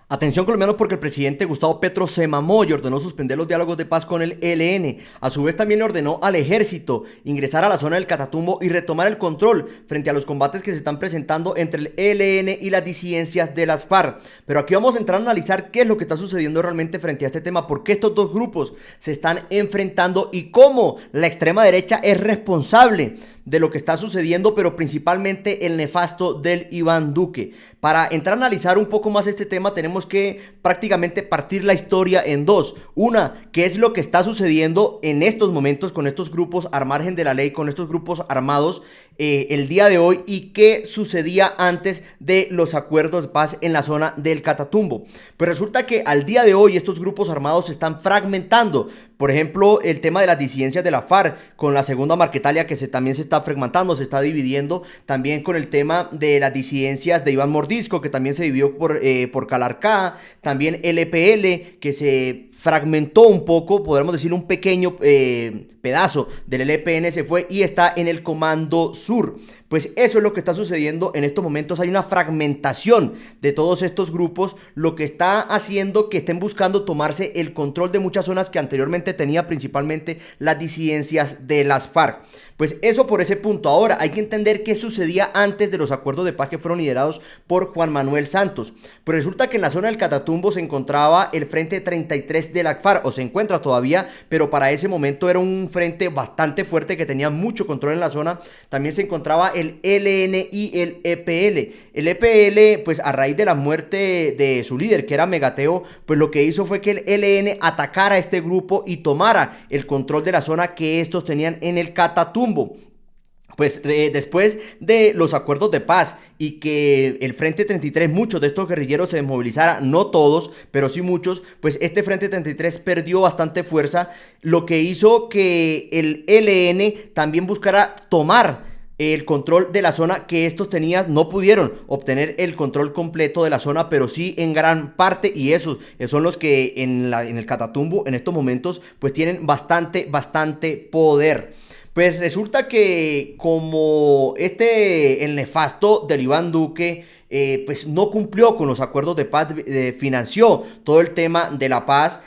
Atención colombianos porque el presidente Gustavo Petro se mamó y ordenó suspender los diálogos de paz con el ELN. A su vez también le ordenó al ejército ingresar a la zona del Catatumbo y retomar el control frente a los combates que se están presentando entre el ELN y las disidencias de las FARC. Pero aquí vamos a entrar a analizar qué es lo que está sucediendo realmente frente a este tema, por qué estos dos grupos se están enfrentando y cómo la extrema derecha es responsable de lo que está sucediendo, pero principalmente el nefasto del Iván Duque. Para entrar a analizar un poco más este tema tenemos que prácticamente partir la historia en dos. Una, qué es lo que está sucediendo en estos momentos con estos grupos al margen de la ley, con estos grupos armados el día de hoy, y qué sucedía antes de los acuerdos de paz en la zona del Catatumbo. Pues resulta que al día de hoy estos grupos armados se están fragmentando. Por ejemplo, el tema de las disidencias de la FARC con la segunda Marquetalia, que también se está fragmentando, se está dividiendo. También con el tema de las disidencias de Iván Mordisco, que también se dividió por Calarcá. También el EPL, que se fragmentó un poco, podríamos decir un pequeño pedazo del LPN se fue y está en el Comando Sur. Pues eso es lo que está sucediendo en estos momentos. Hay una fragmentación de todos estos grupos, lo que está haciendo que estén buscando tomarse el control de muchas zonas que anteriormente tenía principalmente las disidencias de las FARC. Pues eso por ese punto. Ahora hay que entender qué sucedía antes de los acuerdos de paz que fueron liderados por Juan Manuel Santos. Pues resulta que en la zona del Catatumbo se encontraba el Frente 33 de la FARC, o se encuentra todavía, pero para ese momento era un frente bastante fuerte que tenía mucho control en la zona. También se encontraba el ELN y el EPL. El EPL, pues a raíz de la muerte de su líder, que era Megateo, pues lo que hizo fue que el ELN atacara a este grupo y tomara el control de la zona que estos tenían en el Catatumbo. Pues después de los acuerdos de paz y que el Frente 33, muchos de estos guerrilleros se desmovilizaran, no todos, pero sí muchos, pues este Frente 33 perdió bastante fuerza, lo que hizo que el ELN también buscara tomar el control de la zona que estos tenían. No pudieron obtener el control completo de la zona, pero sí en gran parte, y esos son los que en el Catatumbo en estos momentos pues tienen bastante poder. Pues resulta que como el nefasto del Iván Duque pues no cumplió con los acuerdos de paz, financió todo el tema de la paz,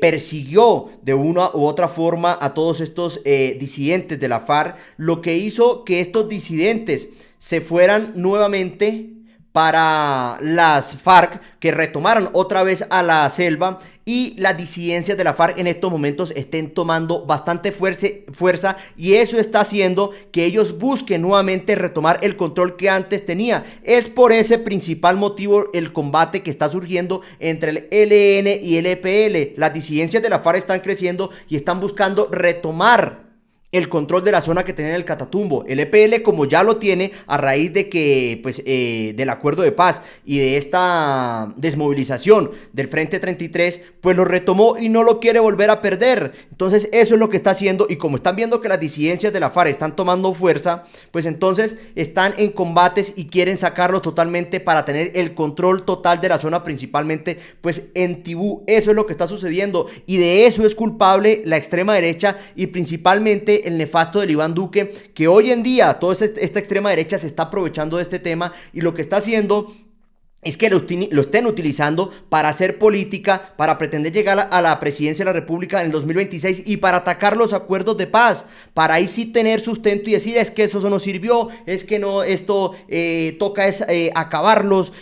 persiguió de una u otra forma a todos estos disidentes de la FARC, lo que hizo que estos disidentes se fueran nuevamente para las FARC, que retomaran otra vez a la selva, y las disidencias de la FARC en estos momentos estén tomando bastante fuerza, y eso está haciendo que ellos busquen nuevamente retomar el control que antes tenía. Es por ese principal motivo el combate que está surgiendo entre el ELN y el EPL. Las disidencias de la FARC están creciendo y están buscando retomar el control de la zona que tenía en el Catatumbo. El EPL, como ya lo tiene a raíz de que pues del acuerdo de paz y de esta desmovilización del Frente 33, pues lo retomó y no lo quiere volver a perder. Entonces eso es lo que está haciendo, y como están viendo que las disidencias de la FARC están tomando fuerza, pues entonces están en combates y quieren sacarlos totalmente para tener el control total de la zona, principalmente pues en Tibú. Eso es lo que está sucediendo, y de eso es culpable la extrema derecha y principalmente el nefasto del Iván Duque, que hoy en día toda esta extrema derecha se está aprovechando de este tema, y lo que está haciendo es que lo estén utilizando para hacer política, para pretender llegar a la presidencia de la República en el 2026 y para atacar los acuerdos de paz, para ahí sí tener sustento y decir: es que eso no sirvió, es que no, esto toca acabarlos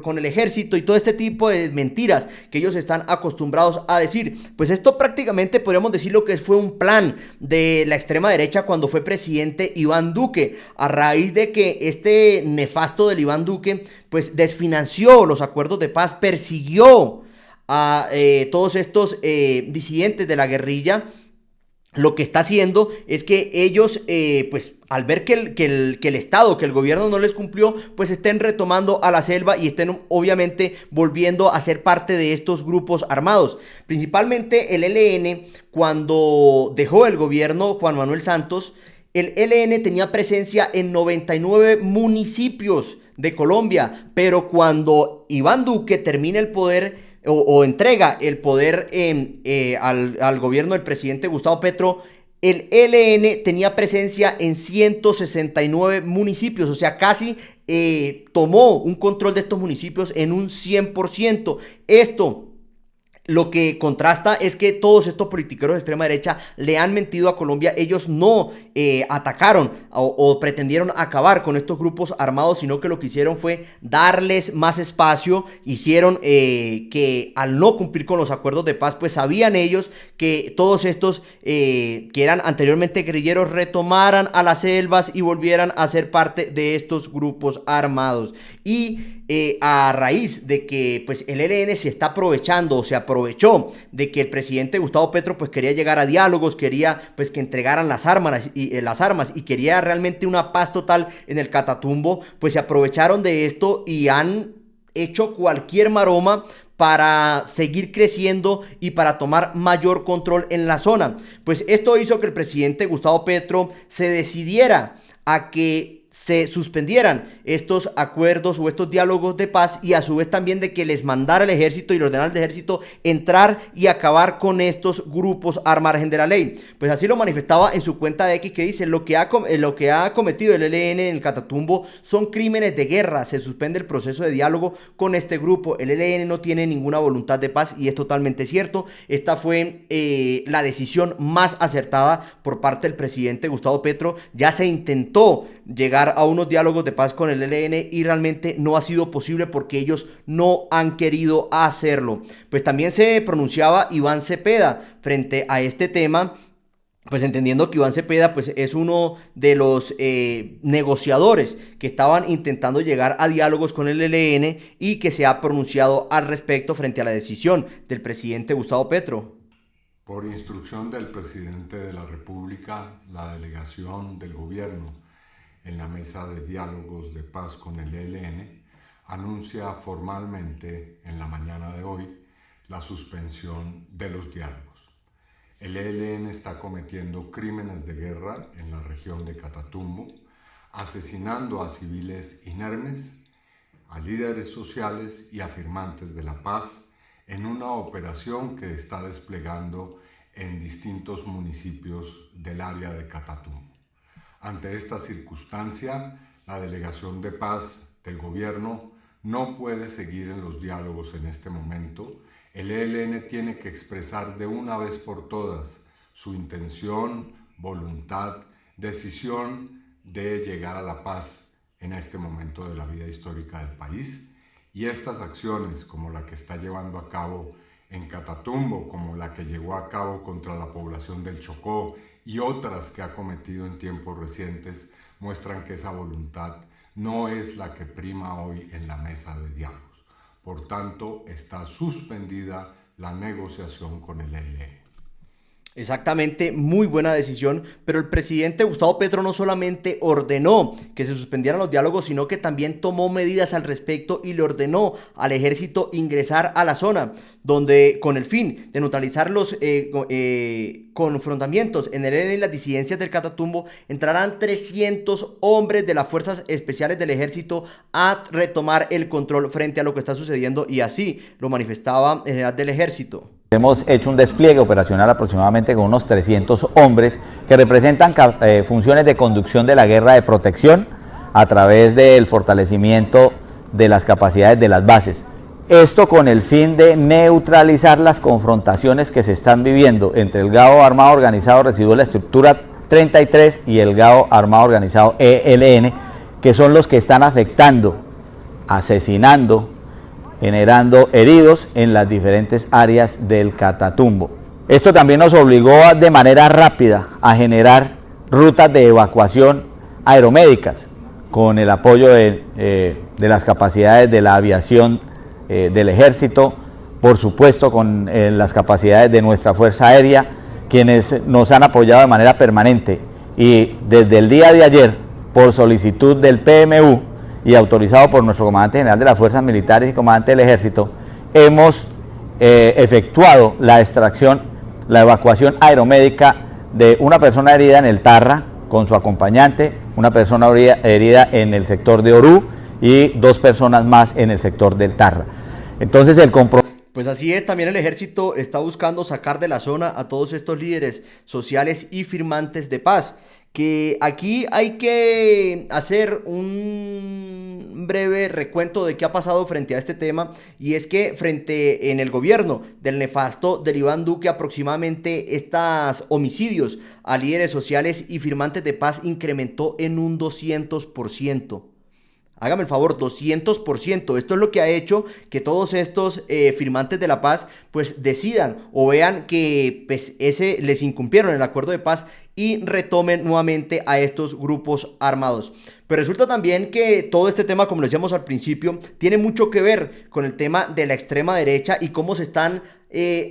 con el ejército, y todo este tipo de mentiras que ellos están acostumbrados a decir. Pues esto prácticamente podríamos decir lo que fue un plan de la extrema derecha cuando fue presidente Iván Duque, a raíz de que este nefasto del Iván Duque pues desfinanció los acuerdos de paz, persiguió a todos estos disidentes de la guerrilla. Lo que está haciendo es que ellos, pues al ver que el Estado, que el gobierno no les cumplió, pues estén retomando a la selva y estén obviamente volviendo a ser parte de estos grupos armados. Principalmente el ELN, cuando dejó el gobierno Juan Manuel Santos, el ELN tenía presencia en 99 municipios de Colombia, pero cuando Iván Duque termina el poder o entrega el poder al gobierno del presidente Gustavo Petro, el ELN tenía presencia en 169 municipios, o sea, casi tomó un control de estos municipios en un 100%. Esto lo que contrasta es que todos estos politiqueros de extrema derecha le han mentido a Colombia. Ellos no atacaron o pretendieron acabar con estos grupos armados, sino que lo que hicieron fue darles más espacio. Hicieron que al no cumplir con los acuerdos de paz, pues sabían ellos que todos estos que eran anteriormente guerrilleros retomaran a las selvas y volvieran a ser parte de estos grupos armados. Y a raíz de que pues el ELN se está aprovechando o se aprovechó de que el presidente Gustavo Petro pues quería llegar a diálogos, quería pues que entregaran las armas y quería realmente una paz total en el Catatumbo, pues se aprovecharon de esto y han hecho cualquier maroma para seguir creciendo y para tomar mayor control en la zona. Pues esto hizo que el presidente Gustavo Petro se decidiera a que se suspendieran estos acuerdos o estos diálogos de paz, y a su vez también de que les mandara el ejército y le ordenara al ejército entrar y acabar con estos grupos al margen de la ley. Pues así lo manifestaba en su cuenta de X, que dice: lo que ha cometido el ELN en el Catatumbo son crímenes de guerra, se suspende el proceso de diálogo con este grupo, el ELN no tiene ninguna voluntad de paz, y es totalmente cierto. Esta fue la decisión más acertada por parte del presidente Gustavo Petro. Ya se intentó llegar a unos diálogos de paz con el ELN y realmente no ha sido posible porque ellos no han querido hacerlo. Pues también se pronunciaba Iván Cepeda frente a este tema, pues entendiendo que Iván Cepeda pues es uno de los negociadores que estaban intentando llegar a diálogos con el ELN, y que se ha pronunciado al respecto frente a la decisión del presidente Gustavo Petro. Por instrucción del presidente de la República, la delegación del gobierno en la mesa de diálogos de paz con el ELN anuncia formalmente en la mañana de hoy la suspensión de los diálogos. El ELN está cometiendo crímenes de guerra en la región de Catatumbo, asesinando a civiles inermes, a líderes sociales y a firmantes de la paz en una operación que está desplegando en distintos municipios del área de Catatumbo. Ante esta circunstancia, la delegación de paz del gobierno no puede seguir en los diálogos en este momento. El ELN tiene que expresar de una vez por todas su intención, voluntad, decisión de llegar a la paz en este momento de la vida histórica del país. Y estas acciones, como la que está llevando a cabo en Catatumbo, como la que llevó a cabo contra la población del Chocó y otras que ha cometido en tiempos recientes, muestran que esa voluntad no es la que prima hoy en la mesa de diálogos. Por tanto, está suspendida la negociación con el ELN. Exactamente, muy buena decisión, pero el presidente Gustavo Petro no solamente ordenó que se suspendieran los diálogos, sino que también tomó medidas al respecto y le ordenó al ejército ingresar a la zona, donde con el fin de neutralizar los confrontamientos en el ELN y las disidencias del Catatumbo, entrarán 300 hombres de las fuerzas especiales del ejército a retomar el control frente a lo que está sucediendo, y así lo manifestaba el general del ejército. Hemos hecho un despliegue operacional aproximadamente con unos 300 hombres que representan funciones de conducción de la guerra de protección a través del fortalecimiento de las capacidades de las bases. Esto con el fin de neutralizar las confrontaciones que se están viviendo entre el GAO Armado Organizado Residuo de la Estructura 33 y el GAO Armado Organizado ELN, que son los que están afectando, asesinando, generando heridos en las diferentes áreas del Catatumbo. Esto también nos obligó de manera rápida a generar rutas de evacuación aeromédicas con el apoyo de las capacidades de la aviación del ejército, por supuesto con las capacidades de nuestra Fuerza Aérea, quienes nos han apoyado de manera permanente, y desde el día de ayer, por solicitud del PMU, y autorizado por nuestro comandante general de las Fuerzas Militares y comandante del Ejército, hemos efectuado la extracción, la evacuación aeromédica de una persona herida en el Tarra con su acompañante, una persona herida en el sector de Orú y 2 personas más en el sector del Tarra. Entonces el compromiso... Pues así es, también el ejército está buscando sacar de la zona a todos estos líderes sociales y firmantes de paz, que aquí hay que hacer un breve recuento de qué ha pasado frente a este tema, y es que frente en el gobierno del nefasto del Iván Duque, aproximadamente estos homicidios a líderes sociales y firmantes de paz incrementó en un 200%. Hágame el favor, 200%. Esto es lo que ha hecho que todos estos firmantes de la paz pues decidan o vean que pues, les incumplieron el acuerdo de paz y retomen nuevamente a estos grupos armados. Pero resulta también que todo este tema, como lo decíamos al principio, tiene mucho que ver con el tema de la extrema derecha y cómo se están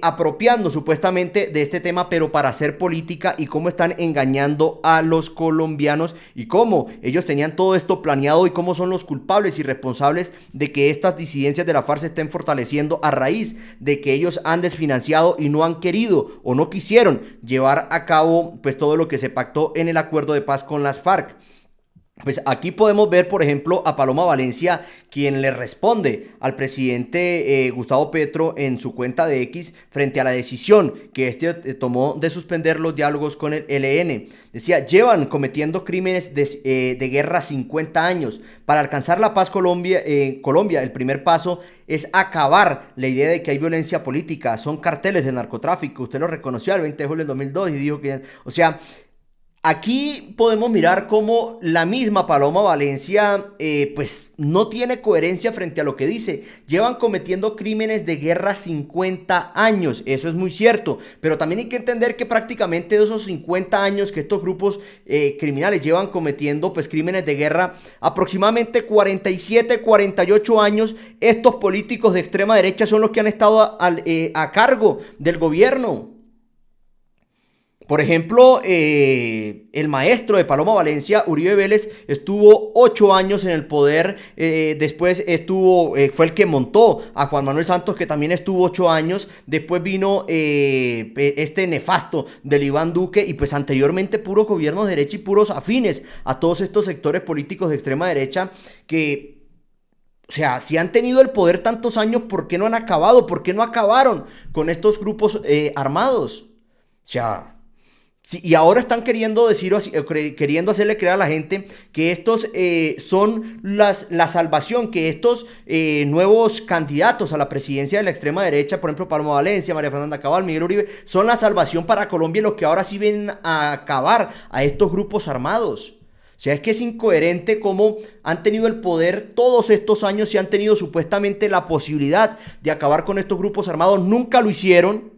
apropiando supuestamente de este tema, pero para hacer política, y cómo están engañando a los colombianos y cómo ellos tenían todo esto planeado y cómo son los culpables y responsables de que estas disidencias de la FARC se estén fortaleciendo a raíz de que ellos han desfinanciado y no han querido o no quisieron llevar a cabo pues todo lo que se pactó en el acuerdo de paz con las FARC. Pues aquí podemos ver, por ejemplo, a Paloma Valencia, quien le responde al presidente Gustavo Petro en su cuenta de X frente a la decisión que tomó de suspender los diálogos con el ELN. Decía: llevan cometiendo crímenes de guerra 50 años. Para alcanzar la paz Colombia, el primer paso es acabar la idea de que hay violencia política, son carteles de narcotráfico. Usted lo reconoció el 20 de julio del 2002 y dijo que, o sea, aquí podemos mirar cómo la misma Paloma Valencia pues no tiene coherencia frente a lo que dice. Llevan cometiendo crímenes de guerra 50 años, eso es muy cierto, pero también hay que entender que prácticamente de esos 50 años que estos grupos criminales llevan cometiendo pues crímenes de guerra, aproximadamente 47, 48 años, estos políticos de extrema derecha son los que han estado a cargo del gobierno. Por ejemplo, el maestro de Paloma Valencia, Uribe Vélez, estuvo 8 años en el poder, después fue el que montó a Juan Manuel Santos, que también estuvo 8 años, después vino este nefasto del Iván Duque, y pues anteriormente puros gobiernos de derecha y puros afines a todos estos sectores políticos de extrema derecha que... O sea, si han tenido el poder tantos años, ¿por qué no han acabado? ¿Por qué no acabaron con estos grupos armados? O sea... Sí, y ahora están queriendo queriendo hacerle creer a la gente que estos son la salvación, que estos nuevos candidatos a la presidencia de la extrema derecha, por ejemplo Paloma Valencia, María Fernanda Cabal, Miguel Uribe, son la salvación para Colombia, los que ahora sí vienen a acabar a estos grupos armados. O sea, es que es incoherente cómo han tenido el poder todos estos años y han tenido supuestamente la posibilidad de acabar con estos grupos armados, nunca lo hicieron.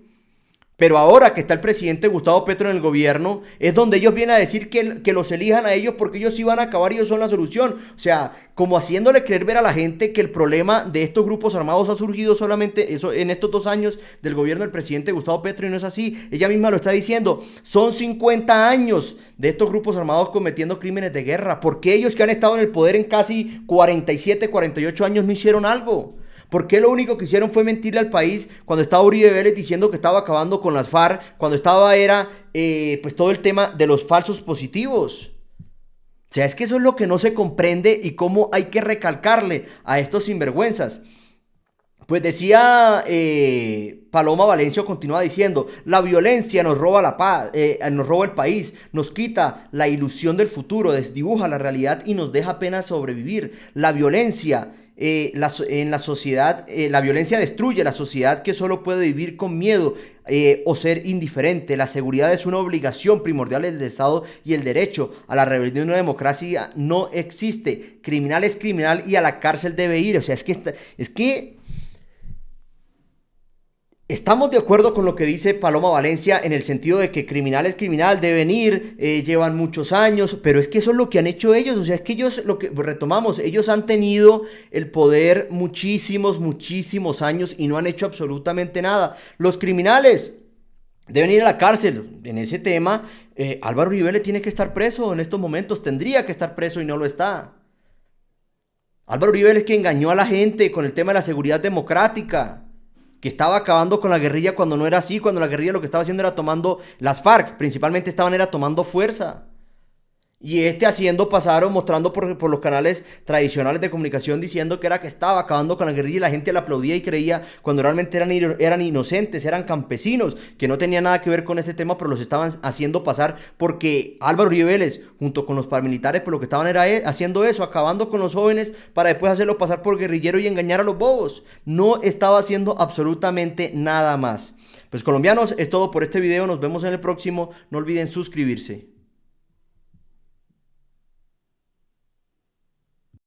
Pero ahora que está el presidente Gustavo Petro en el gobierno, es donde ellos vienen a decir que los elijan a ellos porque ellos sí van a acabar y ellos son la solución. O sea, como haciéndole creer ver a la gente que el problema de estos grupos armados ha surgido solamente en estos 2 años del gobierno del presidente Gustavo Petro, y no es así. Ella misma lo está diciendo. Son 50 años de estos grupos armados cometiendo crímenes de guerra. ¿Por qué ellos, que han estado en el poder en casi 47, 48 años, no hicieron algo? ¿Por qué lo único que hicieron fue mentirle al país cuando estaba Uribe Vélez diciendo que estaba acabando con las FARC, cuando era pues todo el tema de los falsos positivos? O sea, es que eso es lo que no se comprende y cómo hay que recalcarle a estos sinvergüenzas. Pues decía Paloma Valencia, continúa diciendo: la violencia nos roba la paz, nos roba el país, nos quita la ilusión del futuro, desdibuja la realidad y nos deja apenas sobrevivir. La violencia en la sociedad, la violencia destruye la sociedad, que solo puede vivir con miedo o ser indiferente. La seguridad es una obligación primordial del Estado y el derecho a la rebelión de una democracia no existe. Criminal es criminal y a la cárcel debe ir. O sea, es que estamos de acuerdo con lo que dice Paloma Valencia en el sentido de que criminal es criminal, deben ir, llevan muchos años, pero es que eso es lo que han hecho ellos. O sea, es que ellos, lo que retomamos, ellos han tenido el poder muchísimos años y no han hecho absolutamente nada. Los criminales deben ir a la cárcel. En ese tema, Álvaro Uribe le tiene que estar preso en estos momentos, tendría que estar preso y no lo está. Álvaro Uribe es que engañó a la gente con el tema de la seguridad democrática, que estaba acabando con la guerrilla cuando no era así, cuando la guerrilla lo que estaba haciendo era tomando, las FARC principalmente tomando fuerza. Y haciendo pasar o mostrando por los canales tradicionales de comunicación diciendo que era que estaba acabando con la guerrilla y la gente le aplaudía y creía cuando realmente eran inocentes, eran campesinos que no tenían nada que ver con este tema, pero los estaban haciendo pasar porque Álvaro Uribe Vélez junto con los paramilitares pues lo que estaban era haciendo eso, acabando con los jóvenes para después hacerlo pasar por guerrillero y engañar a los bobos. No estaba haciendo absolutamente nada más. Pues colombianos, es todo por este video, nos vemos en el próximo, no olviden suscribirse.